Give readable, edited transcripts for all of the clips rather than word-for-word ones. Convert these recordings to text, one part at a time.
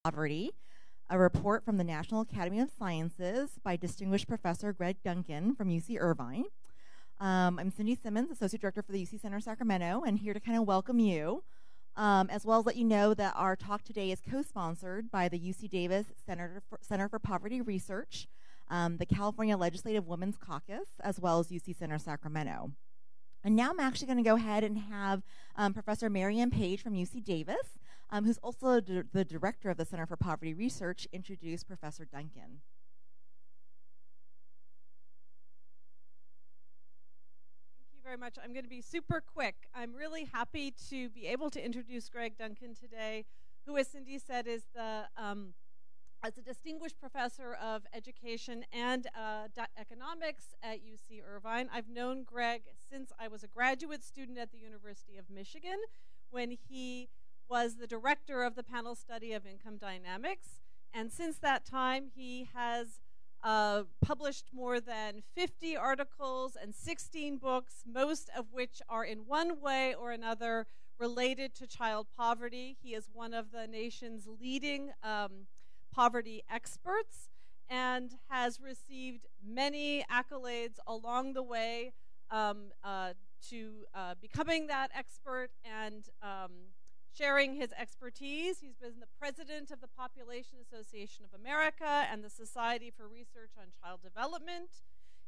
Poverty, a report from the National Academy of Sciences by distinguished Professor Greg Duncan from UC Irvine. I'm Cindy Simmons, Associate Director for the UC Center Sacramento, and here to kind of welcome you, as well as let you know that our talk today is co-sponsored by the UC Davis Center for Poverty Research, the California Legislative Women's Caucus, as well as UC Center Sacramento. And now I'm actually going to go ahead and have Professor Marianne Page from UC Davis, who's also the director of the Center for Poverty Research, introduce Professor Duncan. Thank you very much. I'm going to be super quick. I'm really happy to be able to introduce Greg Duncan today, who, as Cindy said, is as a distinguished professor of education and economics at UC Irvine. I've known Greg since I was a graduate student at the University of Michigan, when he was the director of the panel study of income dynamics. And since that time, he has published more than 50 articles and 16 books, most of which are in one way or another related to child poverty. He is one of the nation's leading poverty experts and has received many accolades along the way to becoming that expert and sharing his expertise. He's been the president of the Population Association of America and the Society for Research on Child Development.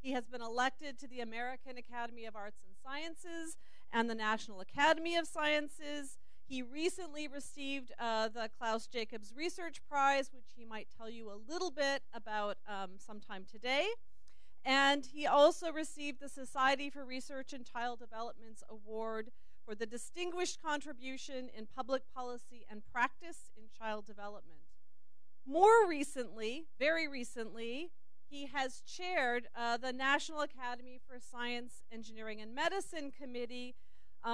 He has been elected to the American Academy of Arts and Sciences and the National Academy of Sciences. He recently received the Klaus Jacobs Research Prize, which he might tell you a little bit about sometime today. And he also received the Society for Research and Child Development's Award for the distinguished contribution in public policy and practice in child development. More recently, very recently, he has chaired the National Academy for Science, Engineering, and Medicine Committee,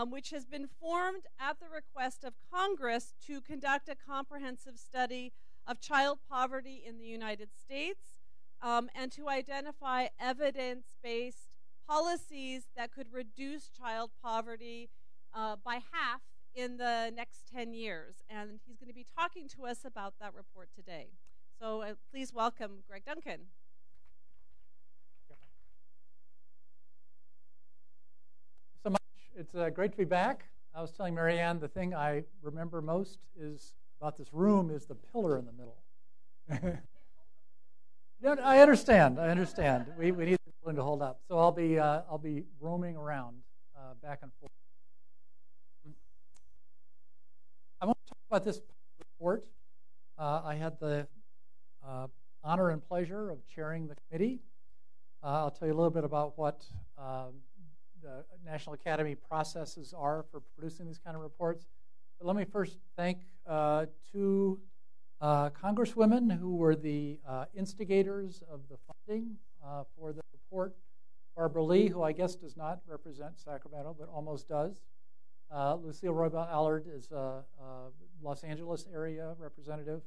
which has been formed at the request of Congress to conduct a comprehensive study of child poverty in the United States and to identify evidence-based policies that could reduce child poverty by half in the next 10 years. And he's going to be talking to us about that report today. So please welcome Greg Duncan. So much. It's great to be back. I was telling Marianne the thing I remember most is about this room is the pillar in the middle. Yeah, I understand. We need the building to hold up. So I'll be roaming around back and forth. I want to talk about this report. I had the honor and pleasure of chairing the committee. I'll tell you a little bit about what the National Academy processes are for producing these kind of reports. But let me first thank two congresswomen who were the instigators of the funding for the report. Barbara Lee, who I guess does not represent Sacramento, but almost does. Lucille Roybal Allard is a Los Angeles area representative.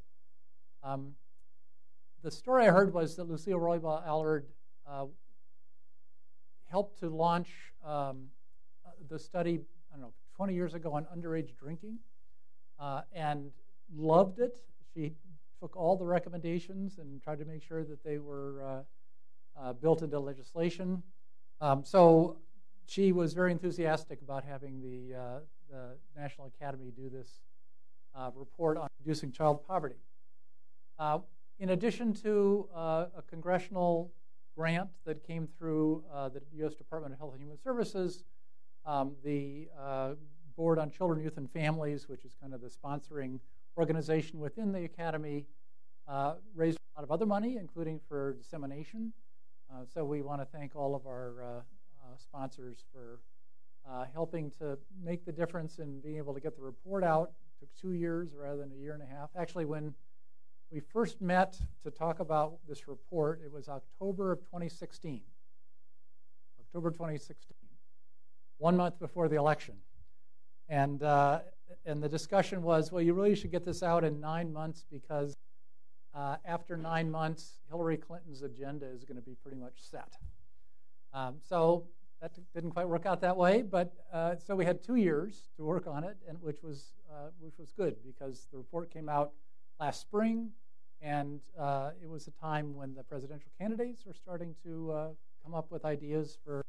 The story I heard was that Lucille Roybal Allard helped to launch the study, 20 years ago on underage drinking, and loved it. She took all the recommendations and tried to make sure that they were built into legislation. So she was very enthusiastic about having the National Academy do this report on reducing child poverty. In addition to a congressional grant that came through the U.S. Department of Health and Human Services, the Board on Children, Youth, and Families, which is kind of the sponsoring organization within the Academy, raised a lot of other money, including for dissemination. So we want to thank all of our sponsors for helping to make the difference in being able to get the report out. It took 2 years rather than a year and a half. Actually, when we first met to talk about this report, it was October of 2016. October 2016, 1 month before the election. And the discussion was, well, you really should get this out in 9 months because after 9 months, Hillary Clinton's agenda is going to be pretty much set. So that didn't quite work out that way, but so we had 2 years to work on it, and which was good because the report came out last spring, and it was a time when the presidential candidates were starting to come up with ideas for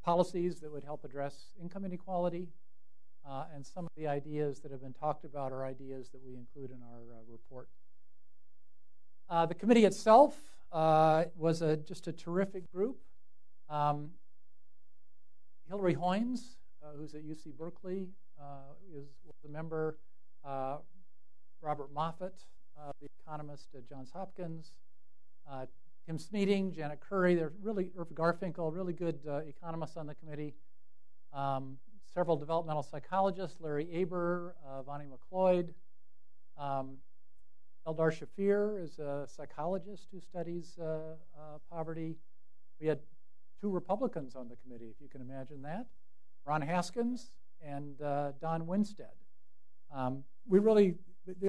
policies that would help address income inequality, and some of the ideas that have been talked about are ideas that we include in our report. The committee itself was just a terrific group. Hillary Hoynes, who's at UC Berkeley, was a member. Robert Moffat, the economist at Johns Hopkins, Tim Smeating, Janet Curry, they're really, Irv Garfinkel, really good economists on the committee. Several developmental psychologists, Larry Aber, Vonnie McLeod. Eldar Shafir is a psychologist who studies poverty. We had 2 Republicans on the committee, if you can imagine that. Ron Haskins and Don Winstead.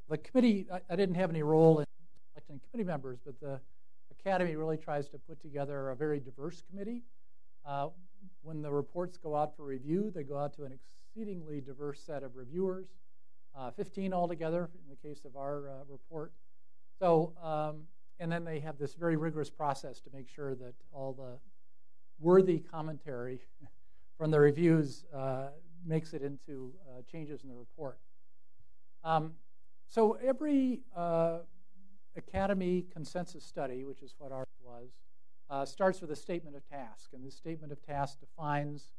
The committee, I didn't have any role in selecting committee members, but the Academy really tries to put together a very diverse committee. When the reports go out for review, they go out to an exceedingly diverse set of reviewers, 15 altogether in the case of our report. So, and then they have this very rigorous process to make sure that all the worthy commentary from the reviews makes it into changes in the report. So every Academy consensus study, which is what ours was, starts with a statement of task. And this statement of task defines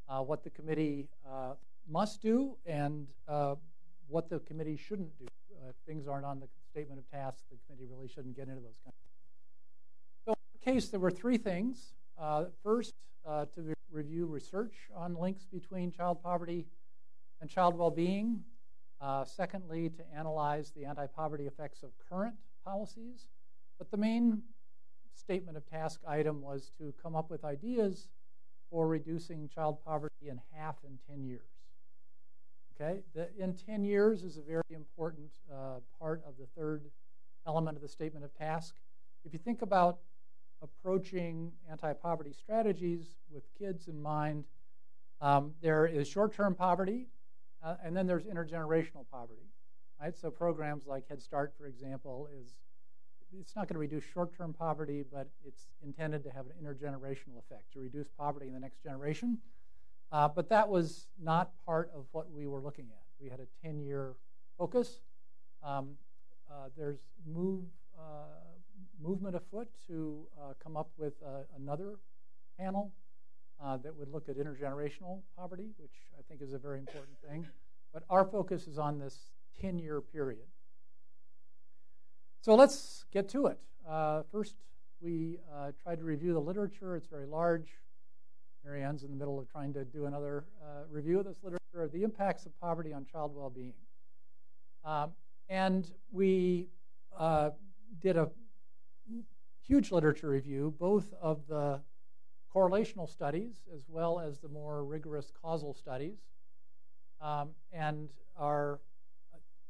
what the committee must do and what the committee shouldn't do. If things aren't on the statement of tasks, the committee really shouldn't get into those kinds of things. So in our case, there were 3 things. First, to review research on links between child poverty and child well-being. Secondly, to analyze the anti-poverty effects of current policies. But the main statement of task item was to come up with ideas for reducing child poverty in half in 10 years. Okay, in 10 years is a very important part of the third element of the statement of task. If you think about approaching anti-poverty strategies with kids in mind, there is short-term poverty, and then there's intergenerational poverty, right? So programs like Head Start, for example, it's not going to reduce short-term poverty, but it's intended to have an intergenerational effect, to reduce poverty in the next generation. But that was not part of what we were looking at. We had a 10-year focus. There's movement afoot to come up with another panel that would look at intergenerational poverty, which I think is a very important thing. But our focus is on this 10-year period. So let's get to it. First, we tried to review the literature. It's very large. Mary Ann's in the middle of trying to do another review of this literature, the impacts of poverty on child well-being. And we did a huge literature review, both of the correlational studies as well as the more rigorous causal studies. And I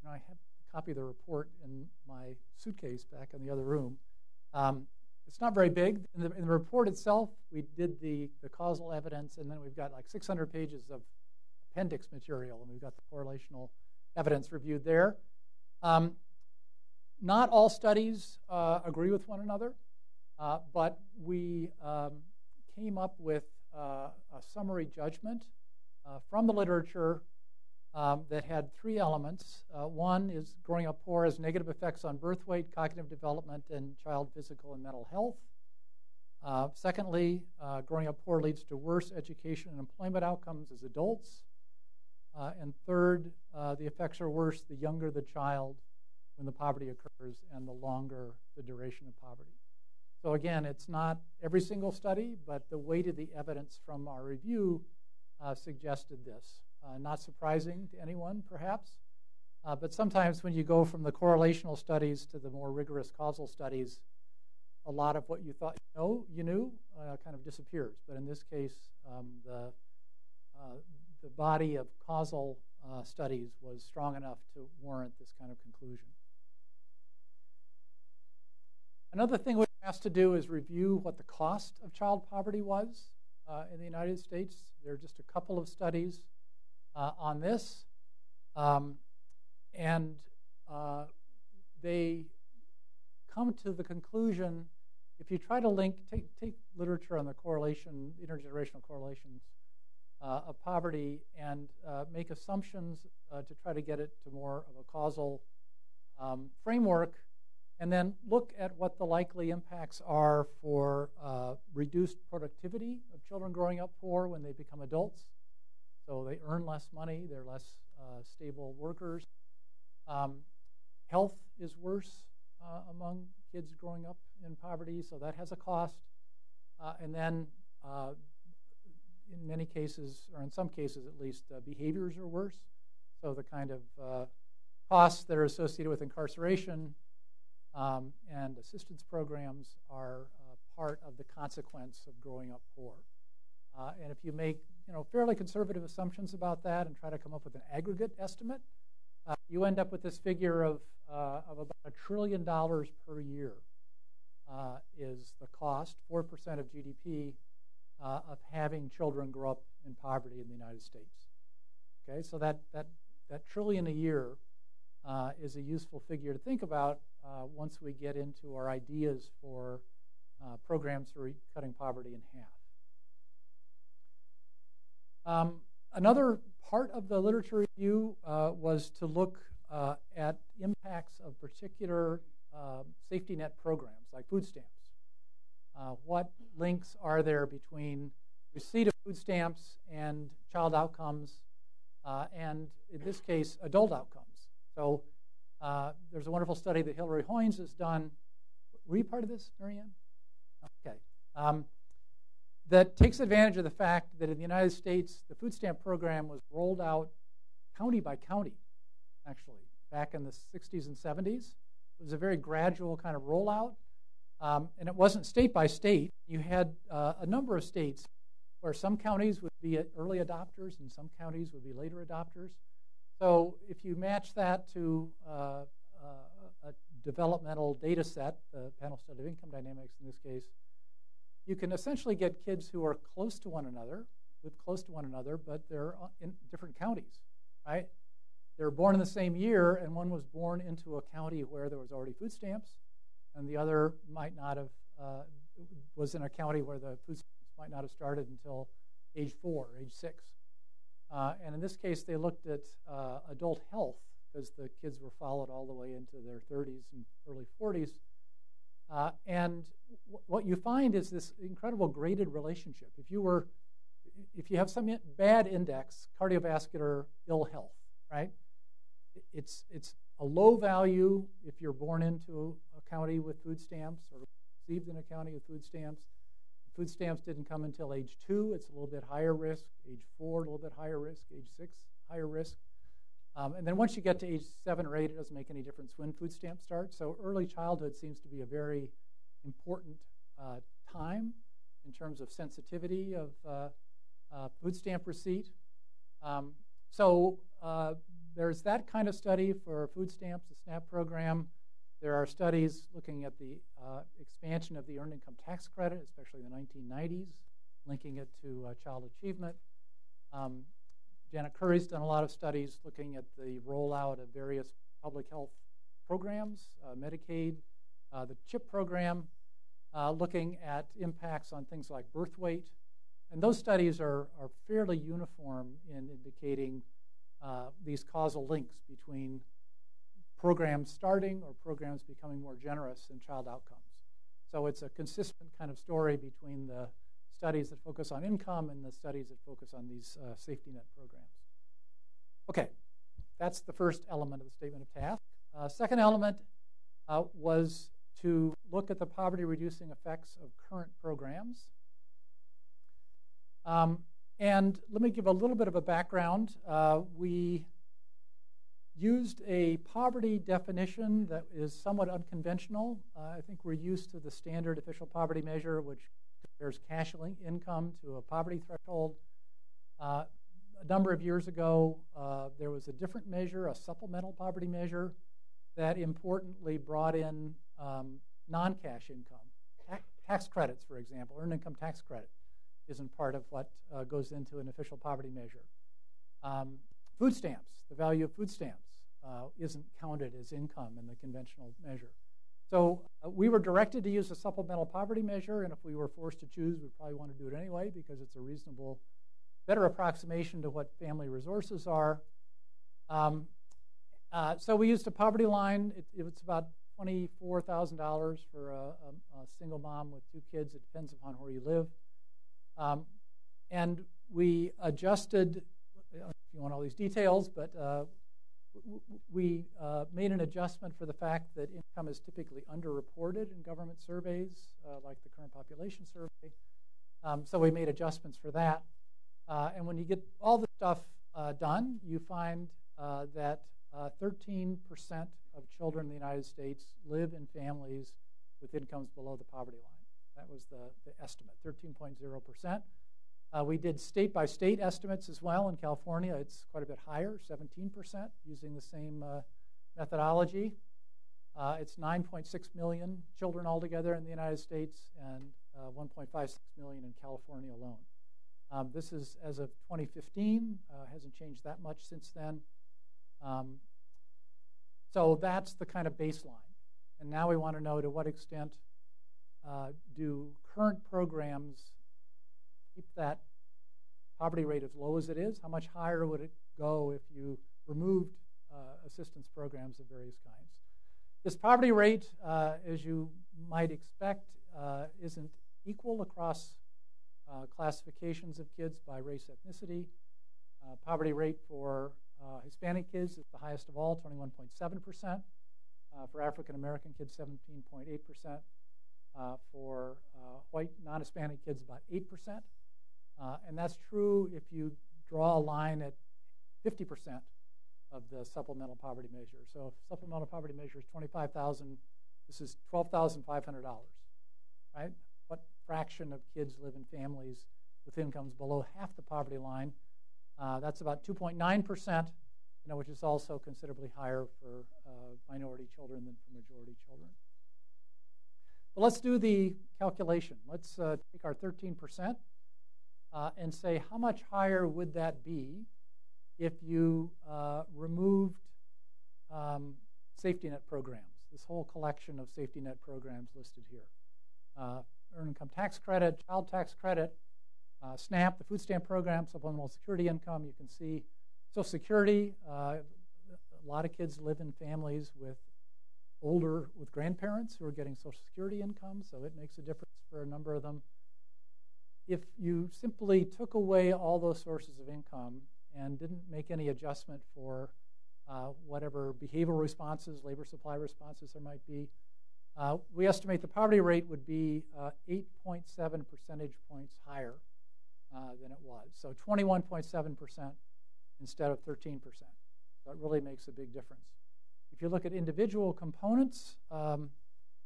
have a copy of the report in my suitcase back in the other room. It's not very big. In the report itself, we did the causal evidence, and then we've got like 600 pages of appendix material, and we've got the correlational evidence reviewed there. Not all studies agree with one another, but we came up with a summary judgment from the literature that had 3 elements. One is growing up poor has negative effects on birth weight, cognitive development, and child physical and mental health. Secondly, growing up poor leads to worse education and employment outcomes as adults. And third, the effects are worse the younger the child when the poverty occurs and the longer the duration of poverty. So again, it's not every single study, but the weight of the evidence from our review suggested this. Not surprising to anyone, perhaps, but sometimes when you go from the correlational studies to the more rigorous causal studies, a lot of what you thought you knew kind of disappears. But in this case, the body of causal studies was strong enough to warrant this kind of conclusion. Another thing we were asked to do is review what the cost of child poverty was in the United States. There are just a couple of studies on this. And they come to the conclusion, if you try to link, take literature on the correlation, intergenerational correlations of poverty, and make assumptions to try to get it to more of a causal framework, and then look at what the likely impacts are for reduced productivity of children growing up poor when they become adults. So they earn less money, they're less stable workers. Health is worse among kids growing up in poverty, so that has a cost. And then in many cases, or in some cases at least, behaviors are worse. So the kind of costs that are associated with incarceration and assistance programs are part of the consequence of growing up poor. And if you make fairly conservative assumptions about that and try to come up with an aggregate estimate, you end up with this figure of about $1 trillion per year is the cost, 4% of GDP, of having children grow up in poverty in the United States. Okay, so that trillion a year is a useful figure to think about once we get into our ideas for programs for cutting poverty in half. Another part of the literature review was to look at impacts of particular safety net programs like food stamps. What links are there between receipt of food stamps and child outcomes, and in this case, adult outcomes? So there's a wonderful study that Hilary Hoynes has done. Were you part of this, Marianne? Okay. That takes advantage of the fact that in the United States, the food stamp program was rolled out county by county, actually, back in the 60s and 70s. It was a very gradual kind of rollout, and it wasn't state by state. You had a number of states where some counties would be early adopters and some counties would be later adopters. So if you match that to a developmental data set, the panel study of income dynamics in this case, you can essentially get kids who are close to one another, but they're in different counties, right? They're born in the same year, and one was born into a county where there was already food stamps, and the other might not have, was in a county where the food stamps might not have started until age 4, age 6. And in this case, they looked at adult health, because the kids were followed all the way into their 30s and early 40s. And what you find is this incredible graded relationship. If you have some bad index, cardiovascular ill health, right? It's a low value if you're born into a county with food stamps or received in a county with food stamps. Food stamps didn't come until age 2. It's a little bit higher risk. Age 4, a little bit higher risk. Age 6, higher risk. And then once you get to age 7 or 8, it doesn't make any difference when food stamps start. So early childhood seems to be a very important time in terms of sensitivity of food stamp receipt. So there's that kind of study for food stamps, the SNAP program. There are studies looking at the expansion of the Earned Income Tax Credit, especially in the 1990s, linking it to child achievement. Janet Curry's done a lot of studies looking at the rollout of various public health programs, Medicaid, the CHIP program, looking at impacts on things like birth weight. And those studies are fairly uniform in indicating these causal links between programs starting or programs becoming more generous in child outcomes. So it's a consistent kind of story between the studies that focus on income and the studies that focus on these safety net programs. Okay, that's the first element of the statement of task. Second element was to look at the poverty-reducing effects of current programs. And let me give a little bit of a background. We used a poverty definition that is somewhat unconventional. I think we're used to the standard official poverty measure, which compares cash income to a poverty threshold. A number of years ago, there was a different measure, a supplemental poverty measure, that importantly brought in non-cash income. Tax credits, for example, earned income tax credit isn't part of what goes into an official poverty measure. Food stamps, the value of food stamps isn't counted as income in the conventional measure. So we were directed to use a supplemental poverty measure, and if we were forced to choose, we'd probably want to do it anyway because it's a reasonable, better approximation to what family resources are. So we used a poverty line. It was about $24,000 for a single mom with 2 kids. It depends upon where you live. And we adjusted, I don't know if you want all these details, but we made an adjustment for the fact that income is typically underreported in government surveys, like the current population survey. So we made adjustments for that. And when you get all the stuff done, you find that 13% of children in the United States live in families with incomes below the poverty line. That was the estimate, 13.0%. We did state-by-state estimates as well. In California, it's quite a bit higher, 17%, using the same methodology. It's 9.6 million children altogether in the United States and 1.56 million in California alone. This is as of 2015. Hasn't changed that much since then. So that's the kind of baseline. And now we want to know to what extent do current programs keep that poverty rate as low as it is? How much higher would it go if you removed assistance programs of various kinds? This poverty rate, as you might expect, isn't equal across classifications of kids by race, ethnicity. Poverty rate for Hispanic kids is the highest of all, 21.7%. For African American kids, 17.8%. For white non-Hispanic kids, about 8%. And that's true if you draw a line at 50% of the supplemental poverty measure. So if supplemental poverty measure is $25,000, this is $12,500, right? What fraction of kids live in families with incomes below half the poverty line? That's about 2.9%, which is also considerably higher for minority children than for majority children. But let's do the calculation. Let's take our 13% and say how much higher would that be if you removed safety net programs, this whole collection of safety net programs listed here. Earned income tax credit, child tax credit, SNAP, the food stamp program, supplemental security income. You can see Social Security. A lot of kids live in families with grandparents who are getting Social Security income, so it makes a difference for a number of them. If you simply took away all those sources of income and didn't make any adjustment for whatever behavioral responses, labor supply responses there might be, we estimate the poverty rate would be 8.7 percentage points higher than it was. So 21.7% instead of 13%. So it really makes a big difference. If you look at individual components,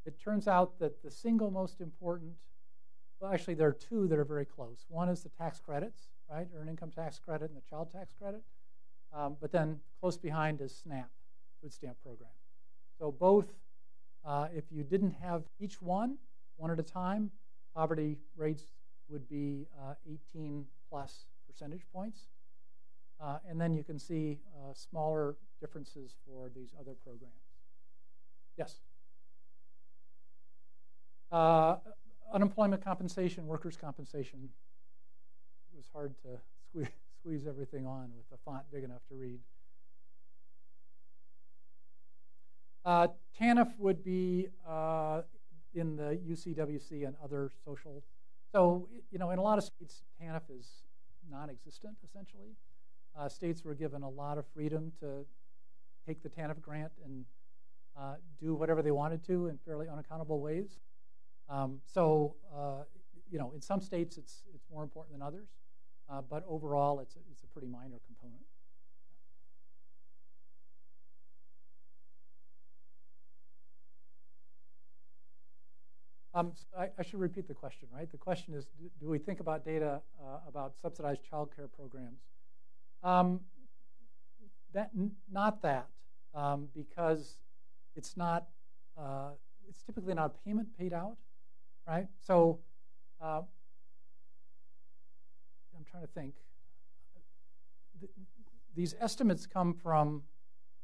it turns out that the single most important, well, actually there are two that are very close. One is the tax credits, right? Earned income tax credit and the child tax credit. But then close behind is SNAP, food stamp program. So both, if you didn't have each one at a time, poverty rates would be 18 plus percentage points. And then you can see smaller differences for these other programs. Yes? Unemployment compensation, workers' compensation. It was hard to squeeze everything on with a font big enough to read. TANF would be in the UCWC and other social. So, in a lot of states, TANF is non-existent, essentially. States were given a lot of freedom to take the TANF grant and do whatever they wanted to in fairly unaccountable ways. So, in some states it's more important than others, but overall it's a pretty minor component. So I should repeat the question, right? The question is, do we think about data about subsidized child care programs? Because it's not. It's typically not a payment paid out, right? So I'm trying to think. These estimates come from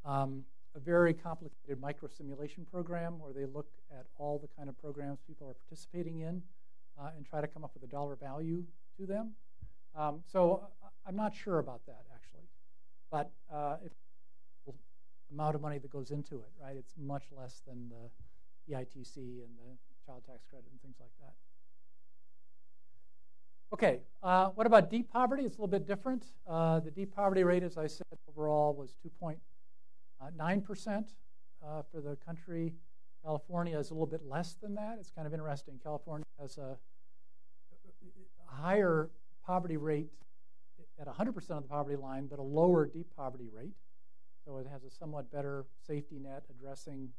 a very complicated microsimulation program where they look at all the kind of programs people are participating in and try to come up with a dollar value to them. So I'm not sure about that, actually. But if the amount of money that goes into it, right, it's much less than the EITC and the child tax credit and things like that. Okay, what about deep poverty? It's a little bit different. The deep poverty rate, as I said, overall was 2.9% for the country. California is a little bit less than that. It's kind of interesting. California has a higher poverty rate at 100% of the poverty line, but a lower deep poverty rate. So it has a somewhat better safety net addressing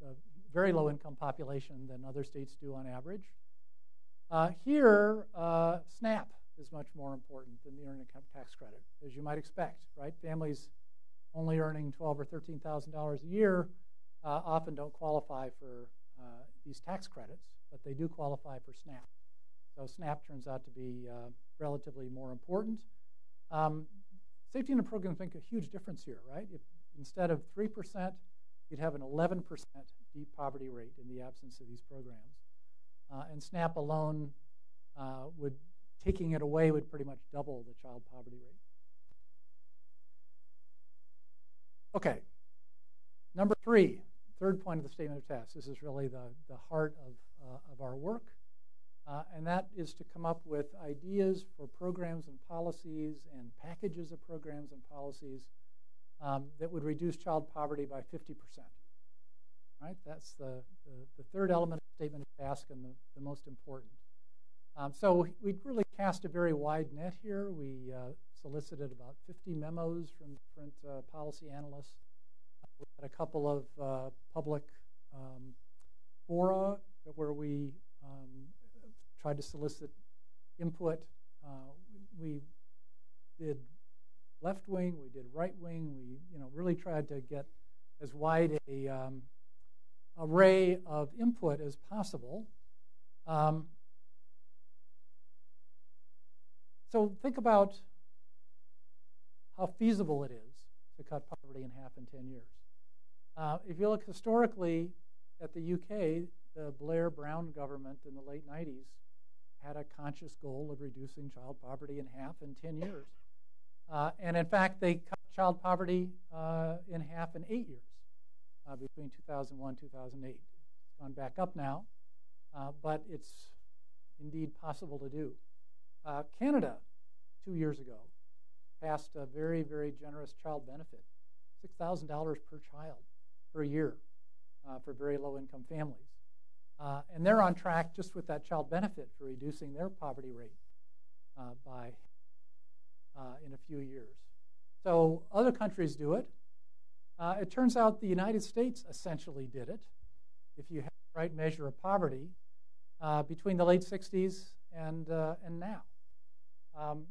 the very low income population than other states do on average. Here, SNAP is much more important than the earned income tax credit, as you might expect, right? Families only earning $12,000 or $13,000 a year often don't qualify for these tax credits, but they do qualify for SNAP. So SNAP turns out to be relatively more important. Safety net programs make a huge difference here, right? If instead of 3%, you'd have an 11% deep poverty rate in the absence of these programs. And SNAP alone taking it away would pretty much double the child poverty rate. Okay, number 3, third point of the statement of tasks. This is really the heart of our work. And that is to come up with ideas for programs and policies and packages of programs and policies that would reduce child poverty by 50%. Right? That's the third element of the statement of task and the most important. So we really cast a very wide net here. We solicited about 50 memos from different policy analysts. We had a couple of public fora where we tried to solicit input. We did left wing, we did right wing. We really tried to get as wide a array of input as possible. So think about how feasible it is to cut poverty in half in 10 years. If you look historically at the UK, the Blair-Brown government in the late 90s had a conscious goal of reducing child poverty in half in 10 years. And in fact, they cut child poverty in half in 8 years, between 2001 and 2008. It's gone back up now, but it's indeed possible to do. Canada, 2 years ago, passed a very, very generous child benefit, $6,000 per child per year for very low-income families. And they're on track just with that child benefit for reducing their poverty rate by in a few years. So other countries do it. It turns out the United States essentially did it, if you have the right measure of poverty, between the late 60s and now.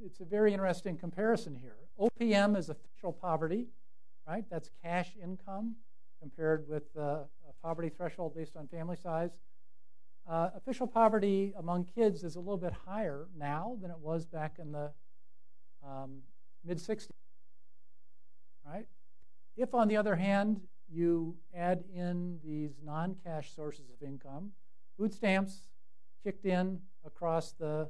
It's a very interesting comparison here. OPM is official poverty, right? That's cash income compared with a poverty threshold based on family size. Official poverty among kids is a little bit higher now than it was back in the mid-60s, right? If, on the other hand, you add in these non-cash sources of income, food stamps kicked in across the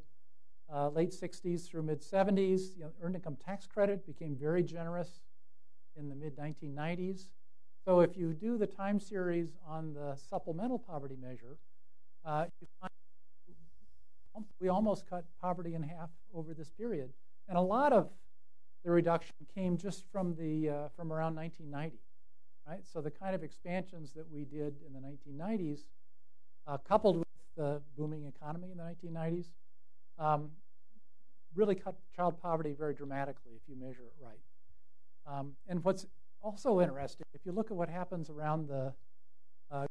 late 60s through mid-70s. Earned income tax credit became very generous in the mid-1990s. So if you do the time series on the supplemental poverty measure, you find we almost cut poverty in half over this period. And a lot of the reduction came just from around 1990, right? So the kind of expansions that we did in the 1990s, coupled with the booming economy in the 1990s, really cut child poverty very dramatically if you measure it right. And what's also interesting, if you look at what happens around the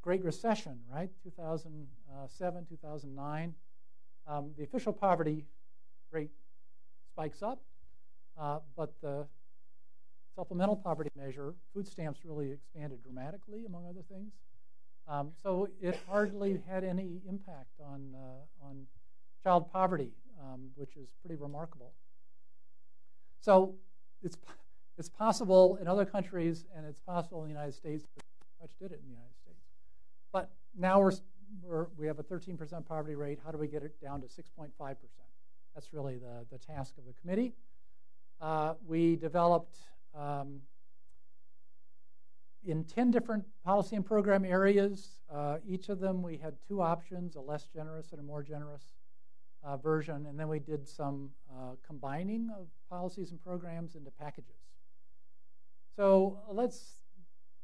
Great Recession, right, 2007, 2009, the official poverty rate spikes up, but the supplemental poverty measure, food stamps, really expanded dramatically, among other things. So it hardly had any impact on child poverty, which is pretty remarkable. So It's possible in other countries, and it's possible in the United States. We pretty much did it in the United States. But now we have a 13% poverty rate. How do we get it down to 6.5%? That's really the task of the committee. We developed in 10 different policy and program areas. Each of them, we had 2 options, a less generous and a more generous version. And then we did some combining of policies and programs into packages. So let's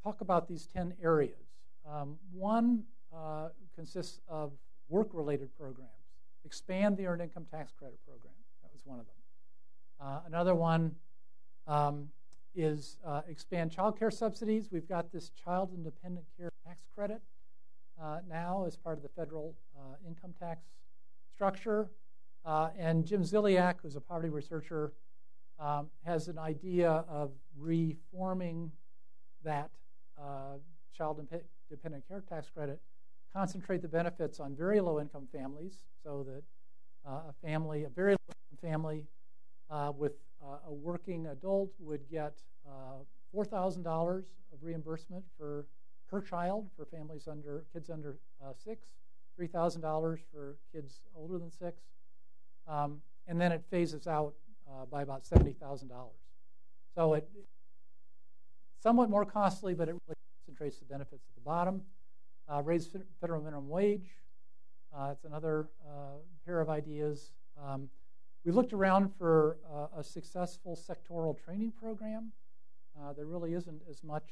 talk about these 10 areas. One consists of work-related programs. Expand the Earned Income Tax Credit program. That was one of them. Another one is expand child care subsidies. We've got this Child Independent Care Tax Credit now as part of the federal income tax structure. And Jim Ziliak, who's a poverty researcher, has an idea of reforming that Child Independent Care Tax Credit, concentrate the benefits on very low-income families, so that a very low-income family with a working adult would get $4,000 of reimbursement per child for kids under 6, $3,000 for kids older than 6, and then it phases out by about $70,000. So it's somewhat more costly, but it really concentrates the benefits at the bottom. Raise federal minimum wage. It's another pair of ideas. We looked around for a successful sectoral training program. There really isn't as much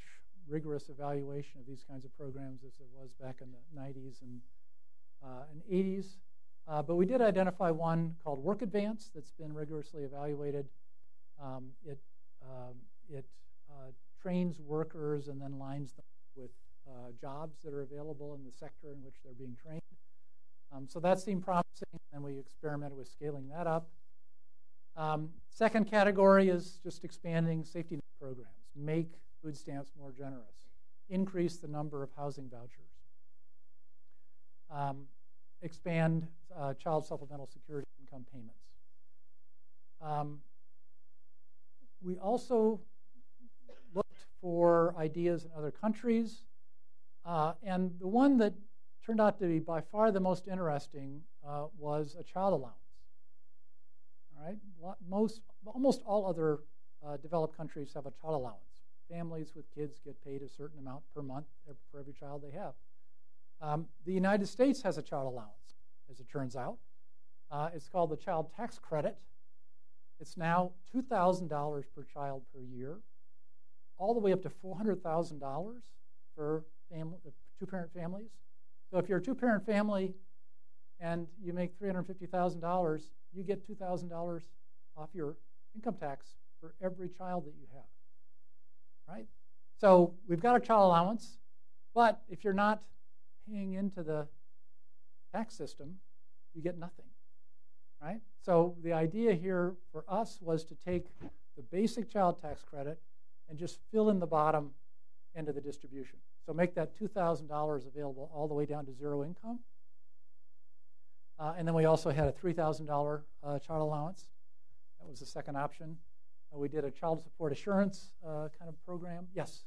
rigorous evaluation of these kinds of programs as there was back in the 90s and 80s. But we did identify one called Work Advance that's been rigorously evaluated. It trains workers and then lines them with jobs that are available in the sector in which they're being trained. So that seemed promising, and we experimented with scaling that up. Second category is just expanding safety net programs. Make food stamps more generous. Increase the number of housing vouchers. Expand child supplemental security income payments. We also looked for ideas in other countries. And the one that turned out to be by far the most interesting was a child allowance. All right, almost all other developed countries have a child allowance. Families with kids get paid a certain amount per month for every child they have. The United States has a child allowance, as it turns out. It's called the Child Tax Credit. It's now $2,000 per child per year, all the way up to $400,000 for two-parent families. So if you're a two-parent family and you make $350,000, you get $2,000 off your income tax for every child that you have, right? So we've got a child allowance, but if you're not paying into the tax system, you get nothing, right? So the idea here for us was to take the basic child tax credit and just fill in the bottom end of the distribution. So make that $2,000 available all the way down to zero income. And then we also had a $3,000 child allowance. That was the second option. We did a child support assurance kind of program. Yes?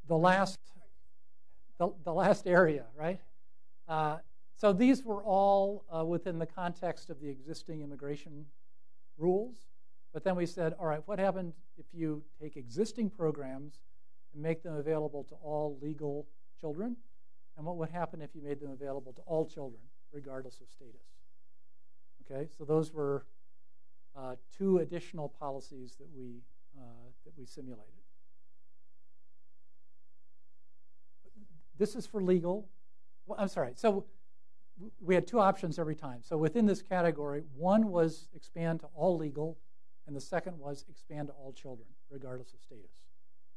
The last area, right? So these were all within the context of the existing immigration rules. But then we said, all right, what happens if you take existing programs and make them available to all legal children? And what would happen if you made them available to all children, regardless of status? Okay, so those were 2 additional policies that we simulated. This is for legal. Well, I'm sorry. So we had 2 options every time. So within this category, one was expand to all legal, and the second was expand to all children, regardless of status.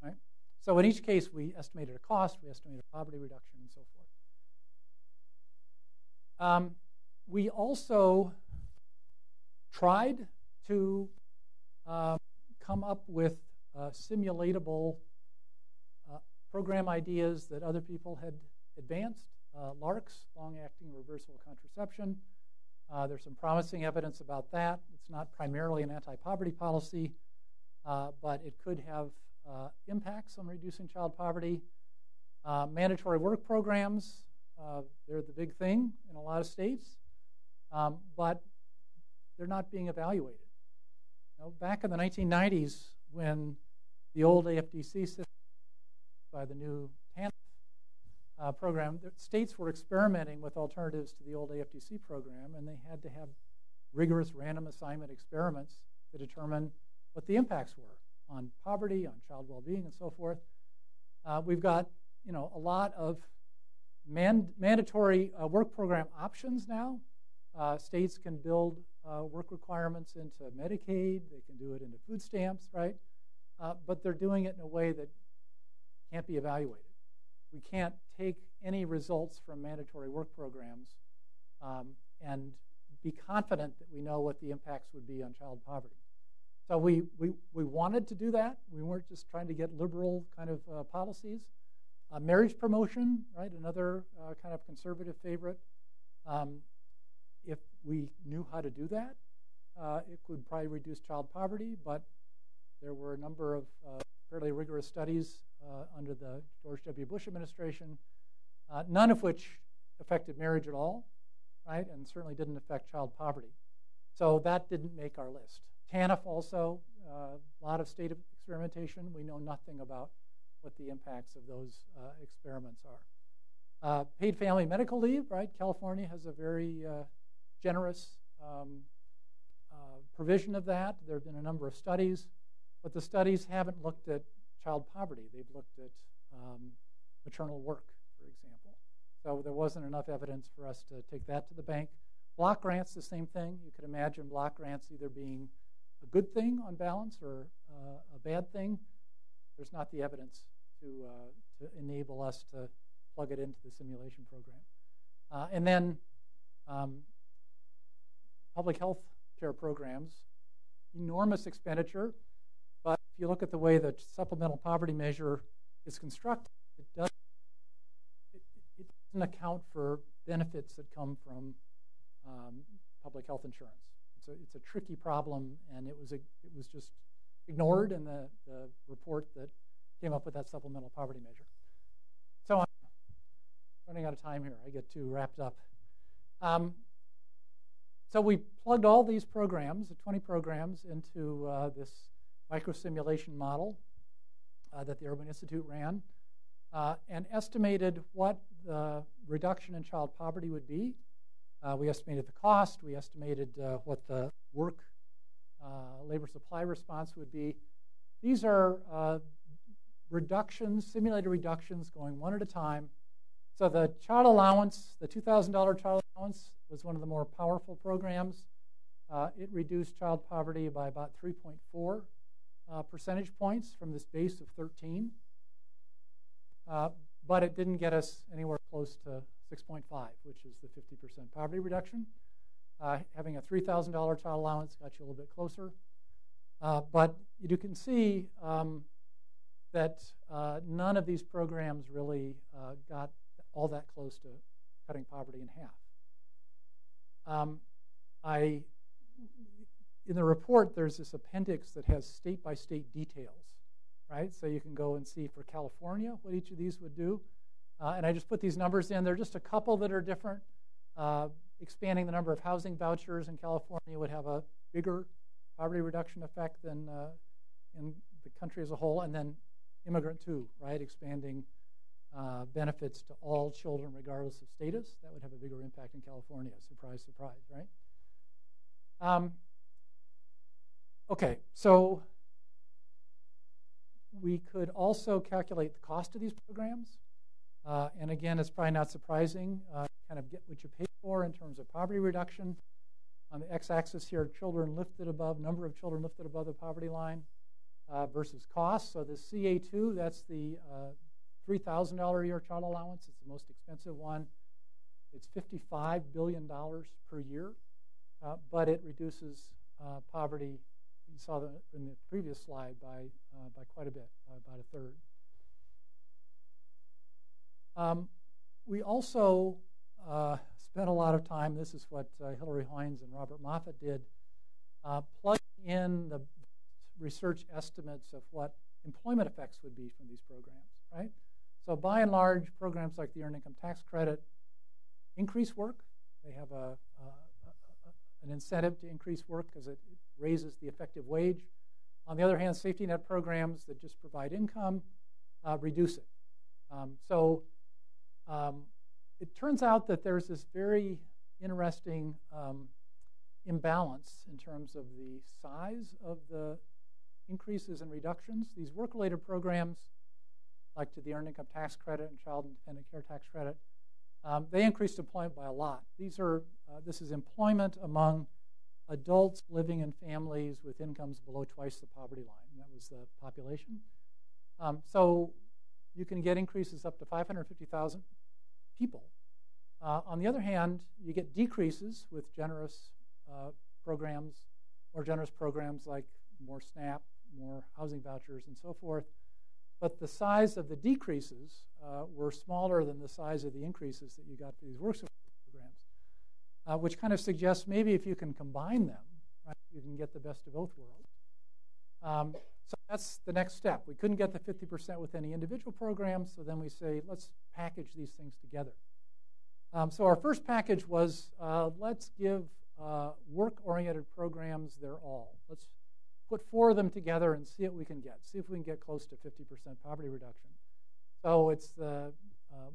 Right? So in each case, we estimated a cost, we estimated poverty reduction, and so forth. We also tried to come up with simulatable program ideas that other people had advanced. LARCs, long-acting reversible contraception, There's some promising evidence about that. It's not primarily an anti-poverty policy, but it could have impacts on reducing child poverty. Mandatory work programs, they're the big thing in a lot of states, but they're not being evaluated. Back in the 1990s, when the old AFDC system by the new TANF program, the states were experimenting with alternatives to the old AFDC program, and they had to have rigorous random assignment experiments to determine what the impacts were on poverty, on child well-being, and so forth. We've got a lot of mandatory work program options now. States can build work requirements into Medicaid. They can do it into food stamps, right? But they're doing it in a way that can't be evaluated. We can't take any results from mandatory work programs and be confident that we know what the impacts would be on child poverty. So we wanted to do that. We weren't just trying to get liberal kind of policies. Marriage promotion, right, another kind of conservative favorite. If we knew how to do that, it could probably reduce child poverty, but there were a number of fairly rigorous studies under the George W. Bush administration, none of which affected marriage at all, right, and certainly didn't affect child poverty. So that didn't make our list. TANF also, a lot of state experimentation. We know nothing about what the impacts of those experiments are. Paid family medical leave, right? California has a very generous provision of that. There have been a number of studies, but the studies haven't looked at child poverty. They've looked at maternal work, for example. So there wasn't enough evidence for us to take that to the bank. Block grants, the same thing. You could imagine block grants either being a good thing on balance or a bad thing. There's not the evidence to enable us to plug it into the simulation program. And then public health care programs, enormous expenditure, but if you look at the way the supplemental poverty measure is constructed, it doesn't account for benefits that come from public health insurance. It's a tricky problem, and it was just ignored in the report that came up with that supplemental poverty measure. So I'm running out of time here. I get too wrapped up. So we plugged all these programs, the 20 programs, into this microsimulation model that the Urban Institute ran and estimated what the reduction in child poverty would be. We estimated the cost. We estimated what the work labor supply response would be. These are reductions, simulated reductions going one at a time. So the child allowance, the $2,000 child allowance, was one of the more powerful programs. It reduced child poverty by about 3.4 percentage points from this base of 13. But it didn't get us anywhere close to 6.5, which is the 50% poverty reduction. Having a $3,000 child allowance got you a little bit closer. But you can see that none of these programs really got all that close to cutting poverty in half. In the report, there's this appendix that has state-by-state details, right? So you can go and see for California what each of these would do. And I just put these numbers in. There are just a couple that are different. Expanding the number of housing vouchers in California would have a bigger poverty reduction effect than in the country as a whole. And then immigrant too, right? Expanding benefits to all children regardless of status. That would have a bigger impact in California. Surprise, surprise, right? Okay, so we could also calculate the cost of these programs. And again, it's probably not surprising. Kind of get what you pay for in terms of poverty reduction. On the x-axis here, children lifted above, number of children lifted above the poverty line versus cost. So the CA2, that's the $3,000 a year child allowance. It's the most expensive one. It's $55 billion per year, but it reduces poverty. You saw that in the previous slide by quite a bit, by about a third. We also spent a lot of time, this is what Hilary Hoynes and Robert Moffat did, plugging in the research estimates of what employment effects would be from these programs, right? So by and large, programs like the Earned Income Tax Credit increase work. They have an incentive to increase work because it raises the effective wage. On the other hand, safety net programs that just provide income reduce it. It turns out that there's this very interesting imbalance in terms of the size of the increases and reductions. These work-related programs, like to the Earned Income Tax Credit and Child and Dependent Care Tax Credit, they increased employment by a lot. This is employment among adults living in families with incomes below twice the poverty line. That was the population. So you can get increases up to 550,000 people. On the other hand, you get decreases with generous programs, more generous programs like more SNAP, more housing vouchers, and so forth. But the size of the decreases were smaller than the size of the increases that you got for these work programs, which kind of suggests maybe if you can combine them, right, you can get the best of both worlds. So that's the next step. We couldn't get the 50% with any individual program, so then we say, let's package these things together. So our first package was, let's give work-oriented programs their all. Let's put 4 of them together and see what we can get. See if we can get close to 50% poverty reduction. So it's the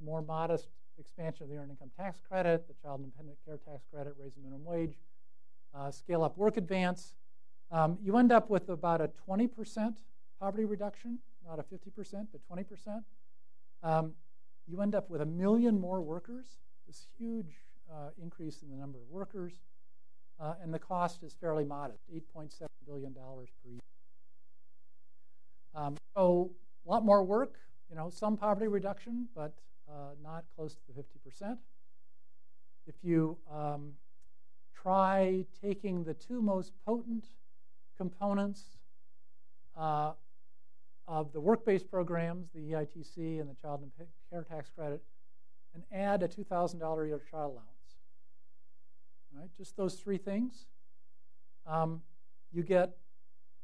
more modest expansion of the Earned Income Tax Credit, the Child and Dependent Care Tax Credit, raise the minimum wage, scale up work advance. You end up with about a 20% poverty reduction, not a 50%, but 20%. You end up with 1 million more workers, this huge increase in the number of workers, and the cost is fairly modest, $8.7 billion per year. So a lot more work, some poverty reduction, but not close to the 50%. If you try taking the 2 most potent components of the work-based programs, the EITC and the Child and Care Tax Credit, and add a $2,000 a year child allowance. Right, just those 3 things. You get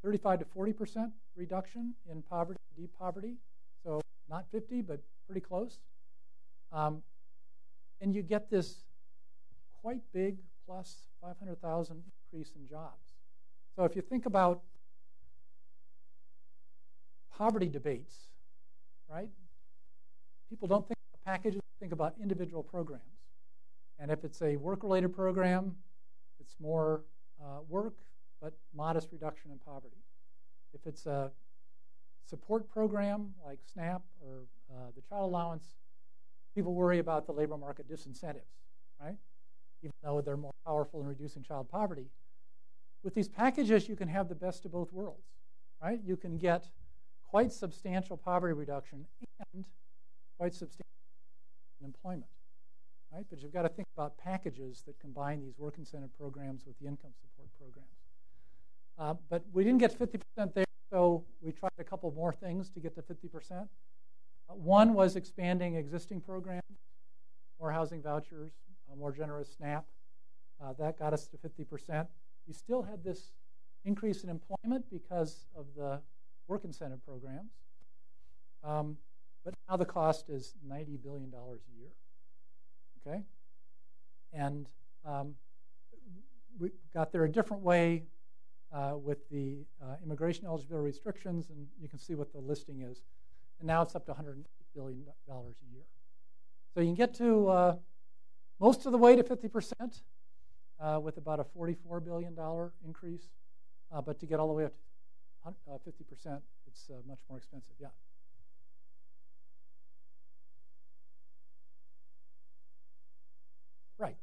35 to 40% reduction in poverty, deep poverty. So not 50, but pretty close. And you get this quite big plus 500,000 increase in jobs. So if you think about poverty debates, right? People don't think about packages, think about individual programs. And if it's a work-related program, it's more work, but modest reduction in poverty. If it's a support program like SNAP or the child allowance, people worry about the labor market disincentives, right? Even though they're more powerful in reducing child poverty. With these packages, you can have the best of both worlds, right? You can get quite substantial poverty reduction and quite substantial employment, right? But you've got to think about packages that combine these work incentive programs with the income support programs. But we didn't get 50% there, so we tried a couple more things to get to 50%. One was expanding existing programs, more housing vouchers, more generous SNAP. That got us to 50%. You still had this increase in employment because of the work incentive programs. But now the cost is $90 billion a year. Okay? And we got there a different way with the immigration eligibility restrictions, and you can see what the listing is. And now it's up to $108 billion a year. So you can get to most of the way to 50% with about a $44 billion increase. But to get all the way up to 50%, it's much more expensive. Yeah. Right.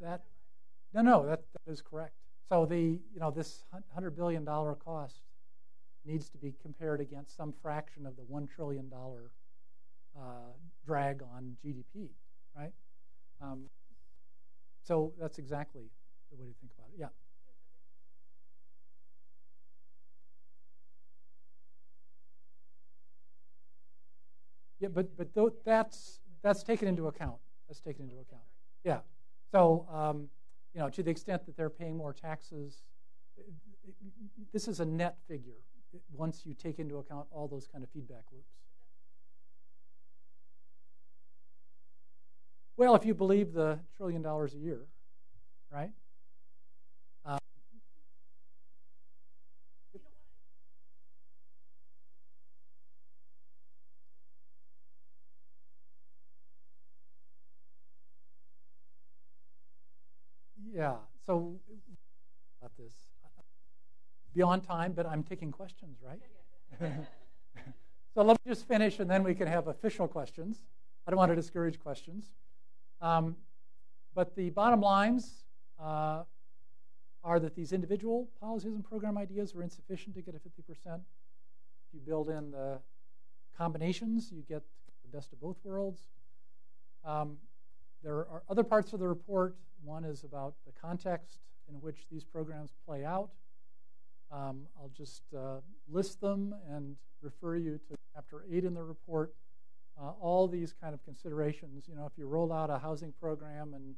That is correct. So this $100 billion cost needs to be compared against some fraction of the $1 trillion drag on GDP, right? So that's exactly the way to think about it. Yeah. Yeah, but that's taken into account. That's taken into account. Yeah. So to the extent that they're paying more taxes, this is a net figure once you take into account all those kind of feedback loops. Well, if you believe the $1 trillion a year, right? Yeah, so about this. Beyond time, but I'm taking questions, right? So let me just finish, and then we can have official questions. I don't want to discourage questions. But the bottom lines are that these individual policies and program ideas are insufficient to get a 50%. If you build in the combinations, you get the best of both worlds. There are other parts of the report. One is about the context in which these programs play out. I'll just list them and refer you to Chapter 8 in the report. All these kind of considerations. If you roll out a housing program and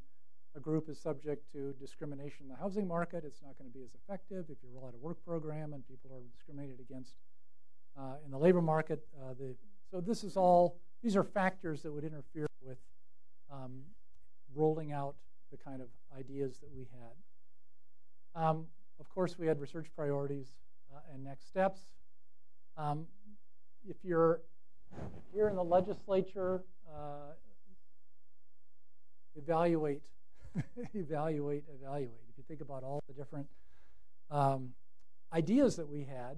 a group is subject to discrimination in the housing market, it's not going to be as effective. If you roll out a work program and people are discriminated against in the labor market, so these are factors that would interfere with rolling out the kind of ideas that we had. Of course, we had research priorities and next steps. If you're here in the legislature, evaluate. Evaluate. If you think about all the different ideas that we had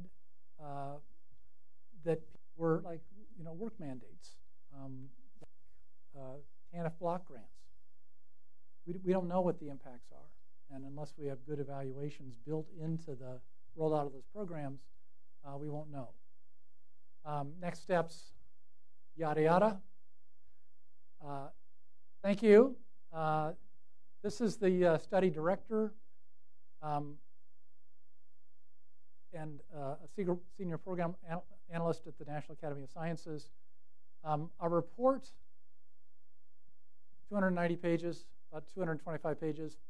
that were like, work mandates, TANF block grants. We don't know what the impacts are, and unless we have good evaluations built into the rollout of those programs, we won't know. Next steps, yada yada. Thank you. This is the study director and a senior program analyst at the National Academy of Sciences. Our report, 290 pages, about 225 pages,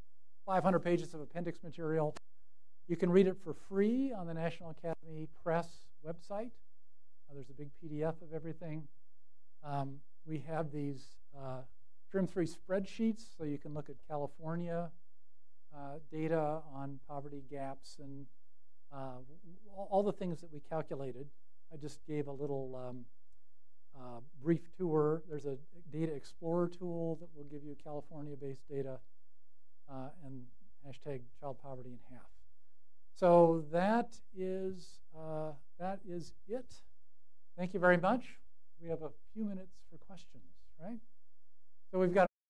500 pages of appendix material. You can read it for free on the National Academy Press website. There's a big PDF of everything. We have these TRIM3 spreadsheets, so you can look at California data on poverty gaps and all the things that we calculated. I just gave a little brief tour. There's a data explorer tool that will give you California-based data and hashtag child poverty in half. So that is it. Thank you very much. We have a few minutes for questions, right? So we've got